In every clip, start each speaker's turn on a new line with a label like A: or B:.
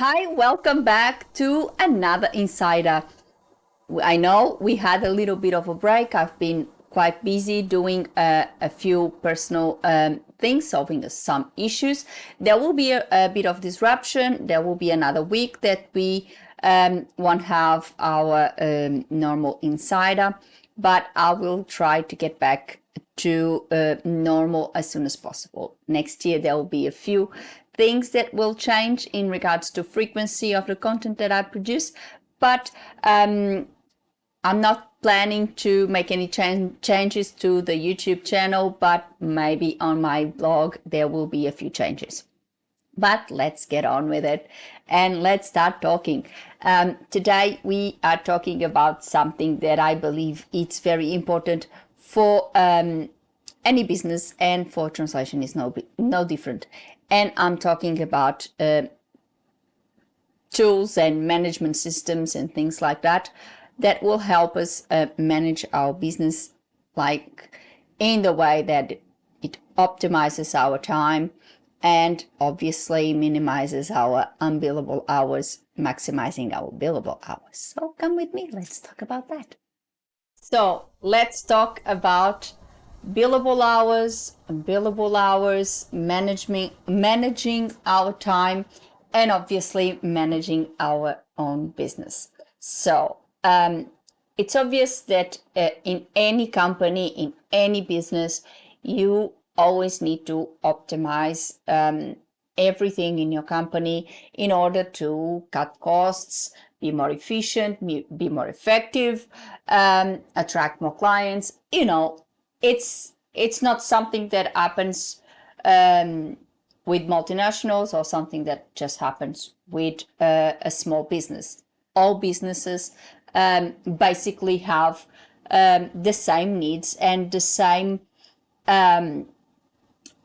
A: Hi, welcome back to another Insider. I know we had a little bit of a break. I've been quite busy doing a few personal things, solving some issues. There will be a bit of disruption. There will be another week that we won't have our normal Insider, but I will try to get back to normal as soon as possible. Next year, there will be a few things that will change in regards to frequency of the content that I produce, but I'm not planning to make any changes to the YouTube channel, but maybe on my blog there will be a few changes. But let's get on with it and let's start talking. Today we are talking about something that I believe it's very important for any business, and for translation is no different. And I'm talking about tools and management systems and things like that that will help us manage our business like in the way that it optimizes our time and obviously minimizes our unbillable hours, maximizing our billable hours. So come with me, let's talk about that. So let's talk about billable hours, unbillable hours, managing our time, and obviously managing our own business. So it's obvious that in any company, in any business, you always need to optimize everything in your company in order to cut costs, be more efficient, be more effective, attract more clients. You know, it's not something that happens with multinationals or something that just happens with a small business. All businesses basically have the same needs and the same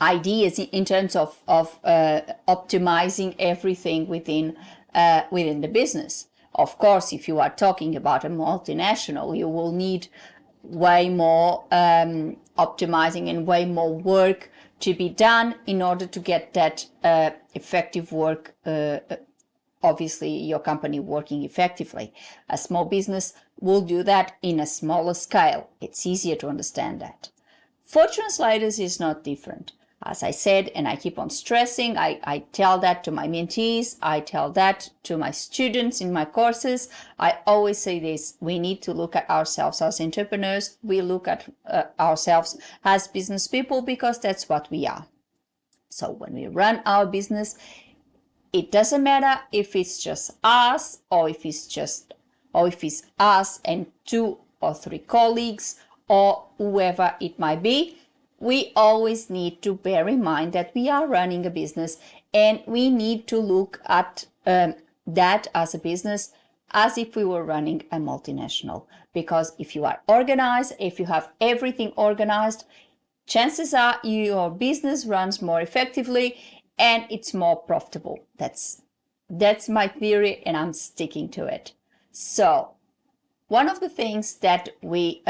A: ideas in terms of optimizing everything within the business. Of course, if you are talking about a multinational, you will need way more optimizing and way more work to be done in order to get that effective work, obviously your company working effectively. A small business will do that in a smaller scale. It's easier to understand that. For translators, it's not different. As I said, and I keep on stressing, I tell that to my mentees, I tell that to my students in my courses. I always say this: we need to look at ourselves as entrepreneurs. We look at ourselves as business people because that's what we are. So when we run our business, it doesn't matter if it's just us or if it's us and 2 or 3 colleagues or whoever it might be. We always need to bear in mind that we are running a business, and we need to look at that as a business as if we were running a multinational. Because if you are organized, if you have everything organized, chances are your business runs more effectively and it's more profitable. That's my theory, and I'm sticking to it. So one of the things that we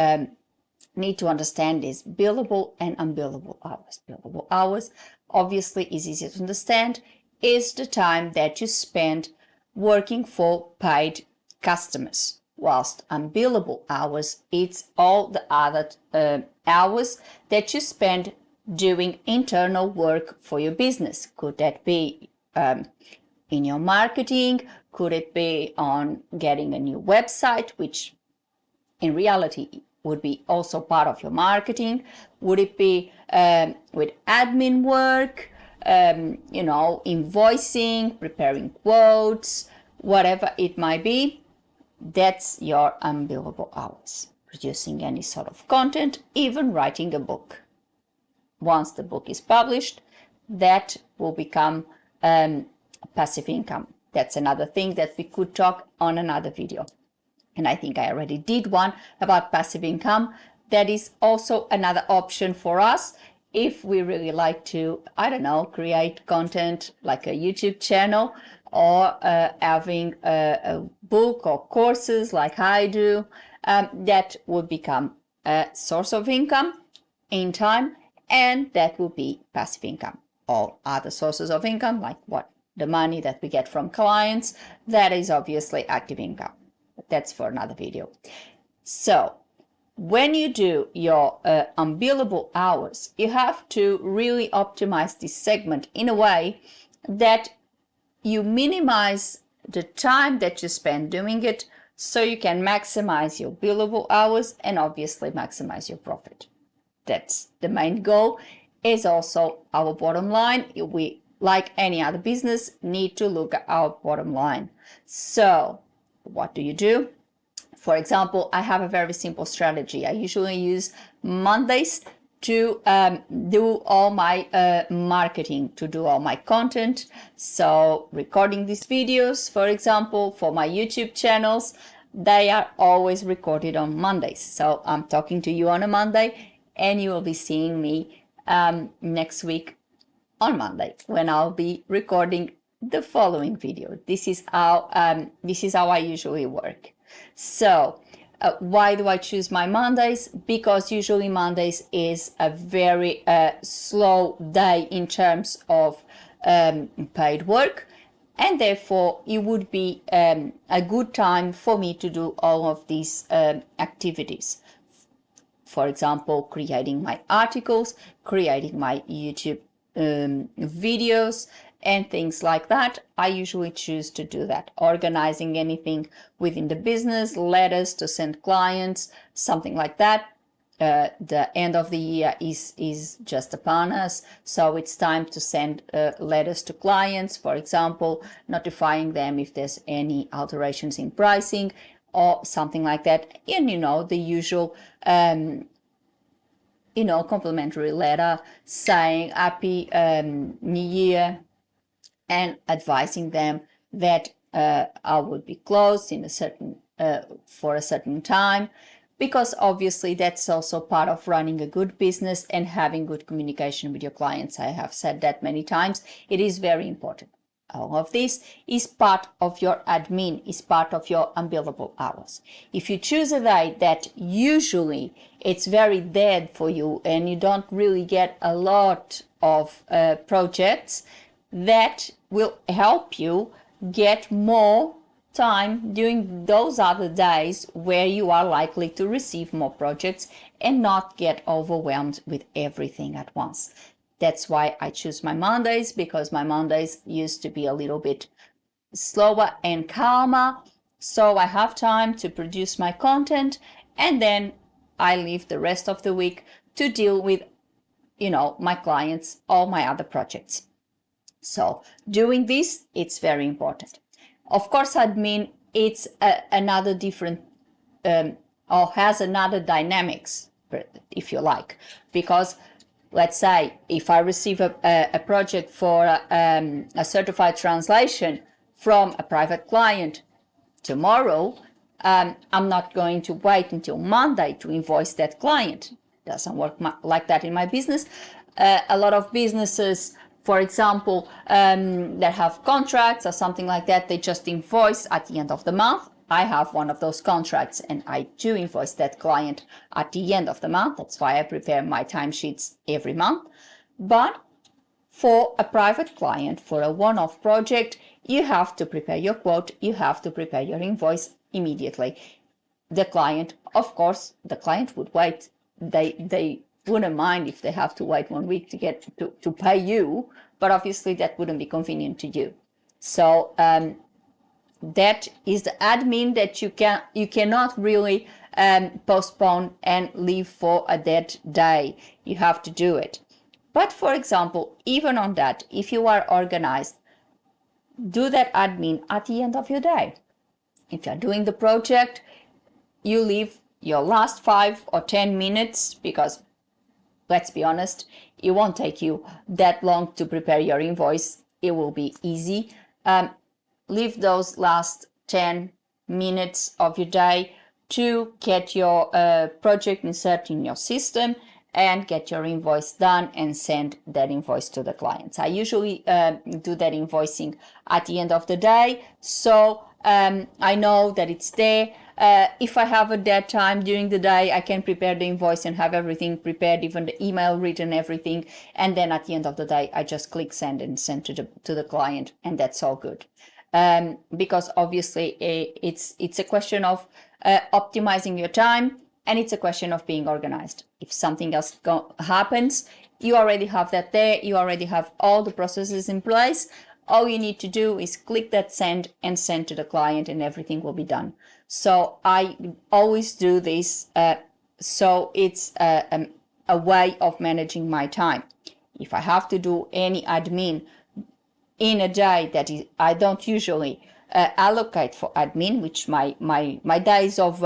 A: need to understand is billable and unbillable hours. Billable hours obviously is easier to understand, is the time that you spend working for paid customers, whilst unbillable hours, it's all the other hours that you spend doing internal work for your business. Could that be in your marketing? Could it be on getting a new website, which in reality would be also part of your marketing? Would it be with admin work, invoicing, preparing quotes, whatever it might be? That's your unbillable hours. Producing any sort of content, even writing a book. Once the book is published, that will become passive income. That's another thing that we could talk on another video. And I think I already did one about passive income. That is also another option for us if we really like to, I don't know, create content like a YouTube channel, or having a book or courses like I do. That would become a source of income in time, and that will be passive income. All other sources of income, like what the money that we get from clients, that is obviously active income. But that's for another video. So when you do your unbillable hours, you have to really optimize this segment in a way that you minimize the time that you spend doing it, so you can maximize your billable hours and obviously maximize your profit. That's the main goal. Is also our bottom line. We, like any other business, need to look at our bottom line. So what do? For example, I have a very simple strategy. I usually use Mondays to do all my marketing, to do all my content. So recording these videos, for example, for my YouTube channels, they are always recorded on Mondays. So I'm talking to you on a Monday, and you will be seeing me next week on Monday, when I'll be recording the following video. This is how I usually work. So why do I choose my Mondays? Because usually Mondays is a very slow day in terms of paid work, and therefore it would be a good time for me to do all of these activities. For example, creating my articles, creating my YouTube videos, and things like that. I usually choose to do that. Organizing anything within the business, letters to send clients, something like that. The end of the year is just upon us, so it's time to send letters to clients, for example, notifying them if there's any alterations in pricing or something like that. And the usual complimentary letter saying happy new year, and advising them that I would be closed in for a certain time, because obviously that's also part of running a good business and having good communication with your clients. I have said that many times. It is very important. All of this is part of your admin, is part of your unbillable hours. If you choose a day that usually it's very dead for you and you don't really get a lot of projects, that will help you get more time during those other days where you are likely to receive more projects and not get overwhelmed with everything at once. That's why I choose my Mondays, because my Mondays used to be a little bit slower and calmer, so I have time to produce my content, and then I leave the rest of the week to deal with my clients, all my other projects. So doing this, it's very important. Of course, admin, it's another different or has another dynamics, if you like, because let's say if I receive a project for a certified translation from a private client tomorrow, I'm not going to wait until Monday to invoice that client. It doesn't work like that in my business. A lot of businesses, for example, that have contracts or something like that, they just invoice at the end of the month. I have one of those contracts, and I do invoice that client at the end of the month. That's why I prepare my timesheets every month. But for a private client, for a one-off project, you have to prepare your quote, you have to prepare your invoice immediately. The client, of course, the client would wait. They wouldn't mind if they have to wait 1 week to get to pay you, but obviously that wouldn't be convenient to you. So that is the admin that you cannot really postpone and leave for a dead day. You have to do it. But for example, even on that, if you are organized, do that admin at the end of your day. If you're doing the project, you leave your last 5 or 10 minutes, because let's be honest, it won't take you that long to prepare your invoice. It will be easy. Leave those last 10 minutes of your day to get your project inserted in your system and get your invoice done and send that invoice to the clients. I usually do that invoicing at the end of the day, so I know that it's there. If I have a dead time during the day, I can prepare the invoice and have everything prepared, even the email written, everything. And then at the end of the day, I just click send and send to the client, and that's all good. Because obviously it's a question of optimizing your time, and it's a question of being organized. If something else happens, you already have that there, you already have all the processes in place. All you need to do is click that send and send to the client, and everything will be done. So I always do this, so it's a way of managing my time. If I have to do any admin in a day that is, I don't usually allocate for admin, which my days of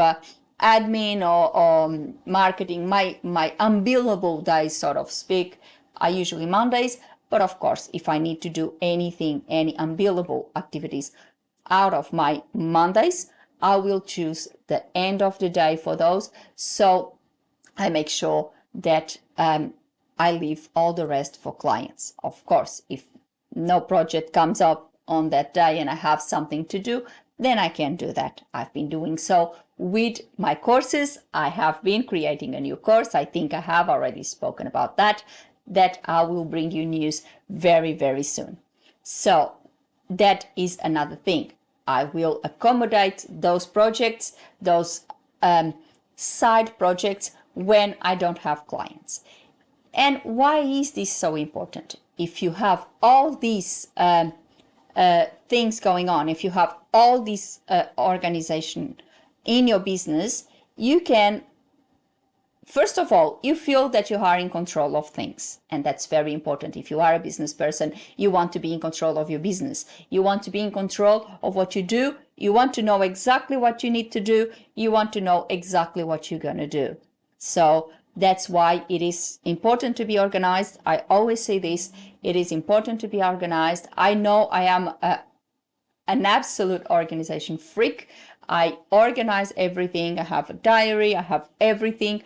A: admin or marketing, my unbillable days, sort of speak, are usually Mondays. But of course, if I need to do anything, any unbillable activities out of my Mondays, I will choose the end of the day for those. So I make sure that I leave all the rest for clients. Of course, if no project comes up on that day and I have something to do, then I can do that. I've been doing so with my courses. I have been creating a new course. I think I have already spoken about that I will bring you news very, very soon. So that is another thing. I will accommodate those projects, those side projects, when I don't have clients. And why is this so important? If you have all these things going on, if you have all this organization in your business, you can, first of all, you feel that you are in control of things. And that's very important. If you are a business person, you want to be in control of your business. You want to be in control of what you do. You want to know exactly what you need to do. You want to know exactly what you're going to do. So that's why it is important to be organized. I always say this. It is important to be organized. I know I am an absolute organization freak. I organize everything. I have a diary. I have everything.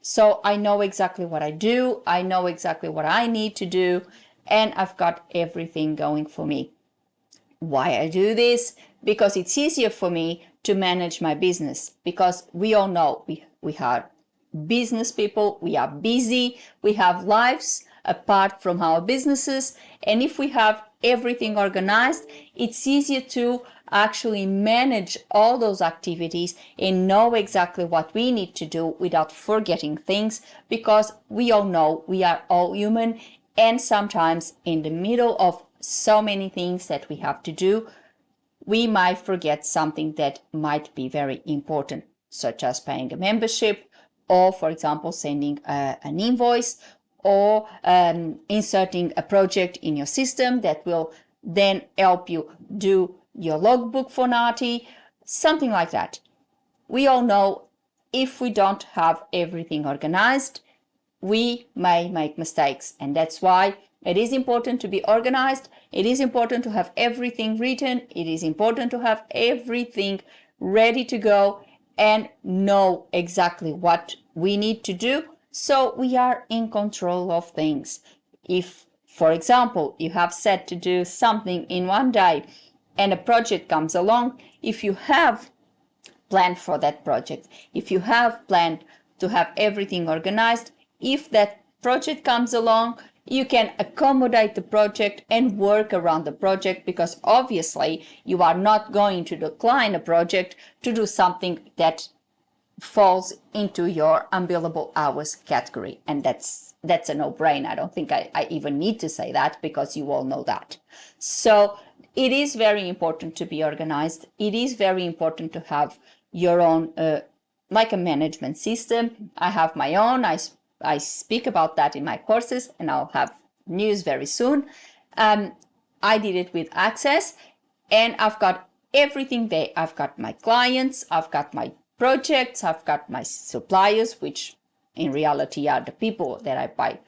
A: So I know exactly what I do. I know exactly what I need to do. And I've got everything going for me. Why I do this? Because it's easier for me to manage my business. Because we all know we are business people. We are busy. We have lives apart from our businesses. And if we have everything organized, it's easier to actually manage all those activities and know exactly what we need to do without forgetting things, because we all know we are all human, and sometimes in the middle of so many things that we have to do, we might forget something that might be very important, such as paying a membership, or for example sending an invoice, or inserting a project in your system that will then help you do your logbook for Nati, something like that. We all know if we don't have everything organized, we may make mistakes, and that's why it is important to be organized. It is important to have everything written. It is important to have everything ready to go and know exactly what we need to do, so we are in control of things. If, for example, you have set to do something in one day and a project comes along, if you have planned for that project, if you have planned to have everything organized, if that project comes along, you can accommodate the project and work around the project, because obviously you are not going to decline a project to do something that falls into your unbillable hours category. And that's a no-brainer. I don't think I even need to say that, because you all know that. So it is very important to be organized. It is very important to have your own, like a management system. I have my own. I speak about that in my courses, and I'll have news very soon. I did it with Access, and I've got everything there. I've got my clients, I've got my projects, I've got my suppliers, which in reality are the people that I buy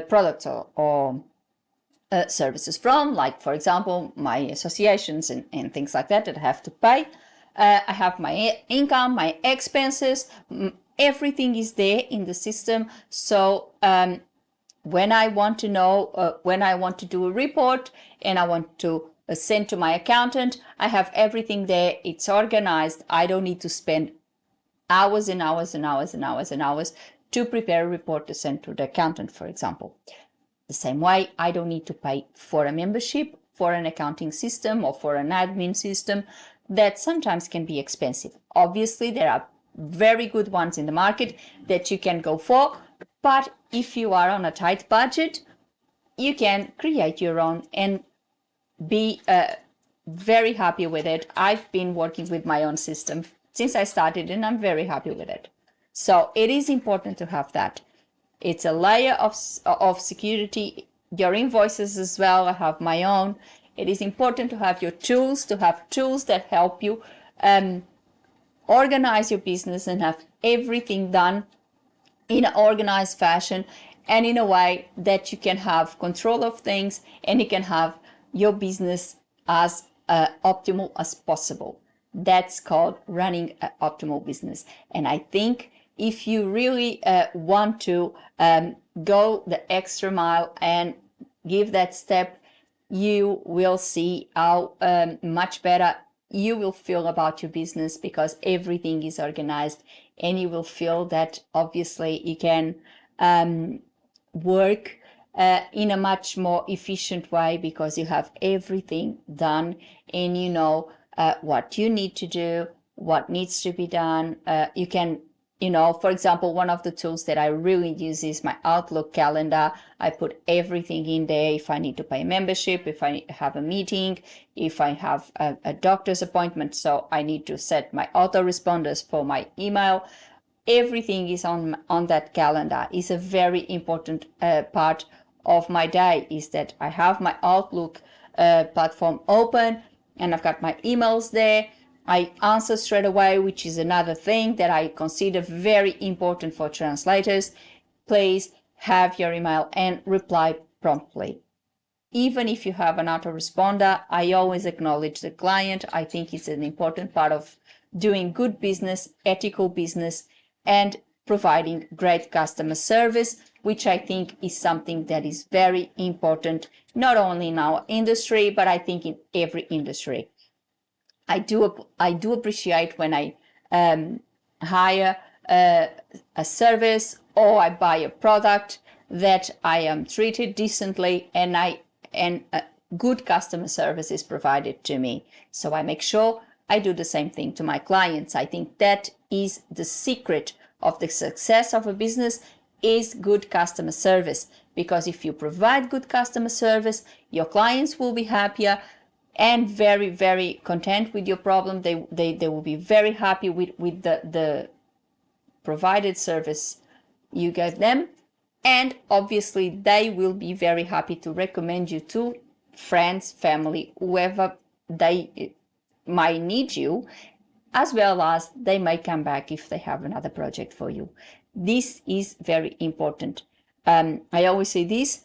A: products or services from, like, for example, my associations and things like that I have to pay. I have my income, my expenses, everything is there in the system. So when I want to know, when I want to do a report and I want to send to my accountant, I have everything there. It's organized. I don't need to spend hours and hours and hours and hours and hours to prepare a report to send to the accountant, for example. The same way, I don't need to pay for a membership, for an accounting system, or for an admin system that sometimes can be expensive. Obviously, there are very good ones in the market that you can go for, but if you are on a tight budget, you can create your own and be very happy with it. I've been working with my own system since I started, and I'm very happy with it. So it is important to have that. It's a layer of security. Your invoices as well, I have my own. It is important to have your tools, to have tools that help you organize your business and have everything done in an organized fashion and in a way that you can have control of things and you can have your business as optimal as possible. That's called running an optimal business. And I think if you really want to go the extra mile and give that step, you will see how much better you will feel about your business, because everything is organized, and you will feel that obviously you can work in a much more efficient way because you have everything done and you know what you need to do, what needs to be done. You can, for example, one of the tools that I really use is my Outlook calendar. I put everything in there. If I need to pay a membership, if I have a meeting, if I have a doctor's appointment, so I need to set my autoresponders for my email. Everything is on that calendar. Is a very important part of my day, is that I have my Outlook platform open and I've got my emails there. I answer straight away, which is another thing that I consider very important for translators. Please have your email and reply promptly. Even if you have an autoresponder, I always acknowledge the client. I think it's an important part of doing good business, ethical business, and providing great customer service, which I think is something that is very important, not only in our industry, but I think in every industry. I do appreciate when I hire a service or I buy a product that I am treated decently and good customer service is provided to me. So I make sure I do the same thing to my clients. I think that is the secret of the success of a business, is good customer service. Because if you provide good customer service, your clients will be happier and very, very content with your problem. They will be very happy with the provided service you gave them. And obviously they will be very happy to recommend you to friends, family, whoever they might need you, as well as they may come back if they have another project for you. This is very important. I always say this: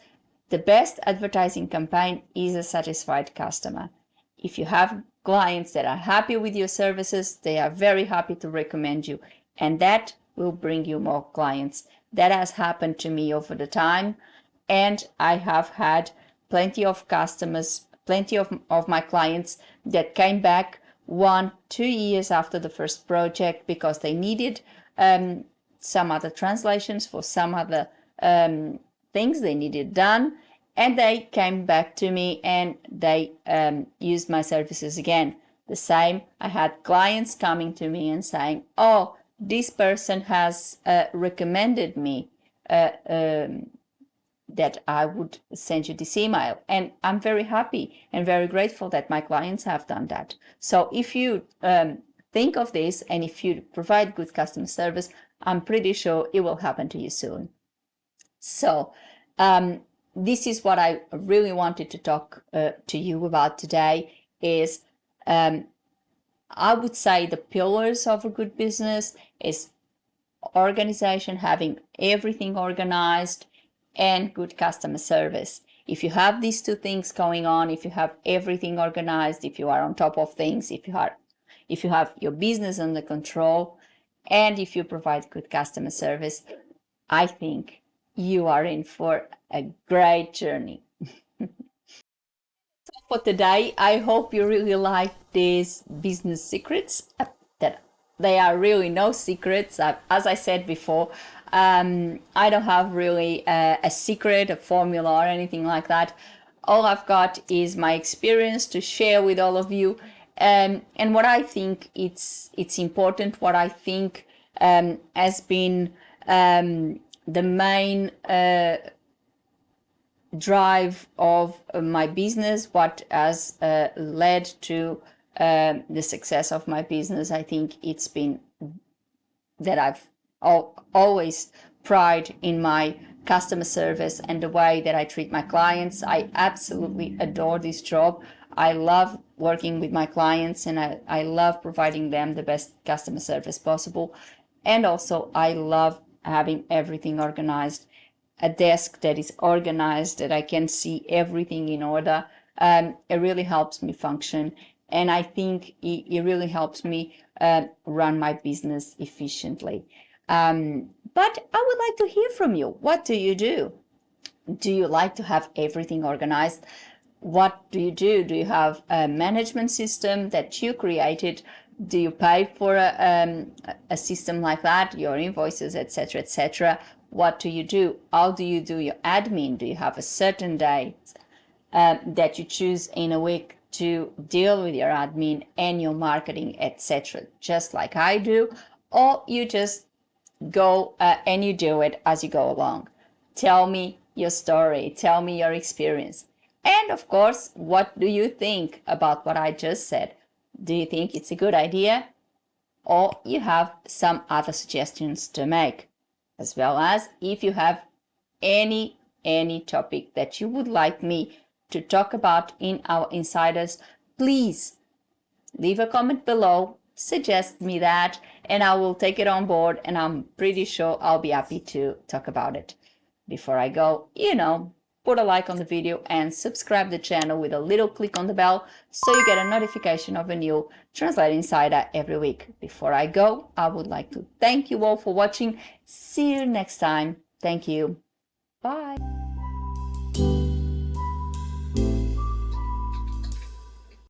A: the best advertising campaign is a satisfied customer. If you have clients that are happy with your services, they are very happy to recommend you, and that will bring you more clients. That has happened to me over the time, and I have had plenty of customers, plenty of my clients that came back 1-2 years after the first project because they needed some other translations for some other things they needed done, and they came back to me and they used my services again. The same, I had clients coming to me and saying, oh, this person has recommended me that I would send you this email. And I'm very happy and very grateful that my clients have done that. So if you think of this and if you provide good customer service, I'm pretty sure it will happen to you soon. So this is what I really wanted to talk to you about today is I would say the pillars of a good business is organization, having everything organized, and good customer service. If you have these two things going on, if you have everything organized, if you are on top of things, if you have your business under control, and if you provide good customer service, I think you are in for a great journey. For today, I hope you really like these business secrets that there are really no secrets. As I said before, I don't have really a secret, a formula, or anything like that. All I've got is my experience to share with all of you, and what I think it's important, what I think has been the main drive of my business, what has led to the success of my business. I think it's been that I've always pride in my customer service and the way that I treat my clients. I absolutely adore this job. I love working with my clients, and I love providing them the best customer service possible. And also I love having everything organized, a desk that is organized, that I can see everything in order. It really helps me function, and I think it really helps me run my business efficiently. But I would like to hear from you. What do you do? Do you like to have everything organized? What do you do? Do you have a management system that you created? Do you pay for a system like that, your invoices, etc., etc.? What do you do? How do you do your admin? Do you have a certain day that you choose in a week to deal with your admin and your marketing, etc., just like I do? Or you just go and you do it as you go along? Tell me your story. Tell me your experience. And of course, what do you think about what I just said? Do you think it's a good idea? Or you have some other suggestions to make? As well as if you have any topic that you would like me to talk about in our Insiders, please leave a comment below, suggest me that, and I will take it on board, and I'm pretty sure I'll be happy to talk about it. Before I go, put a like on the video and subscribe the channel with a little click on the bell so you get a notification of a new Translate Insider every week. Before I go, I would like to thank you all for watching. See you next time. Thank you. Bye.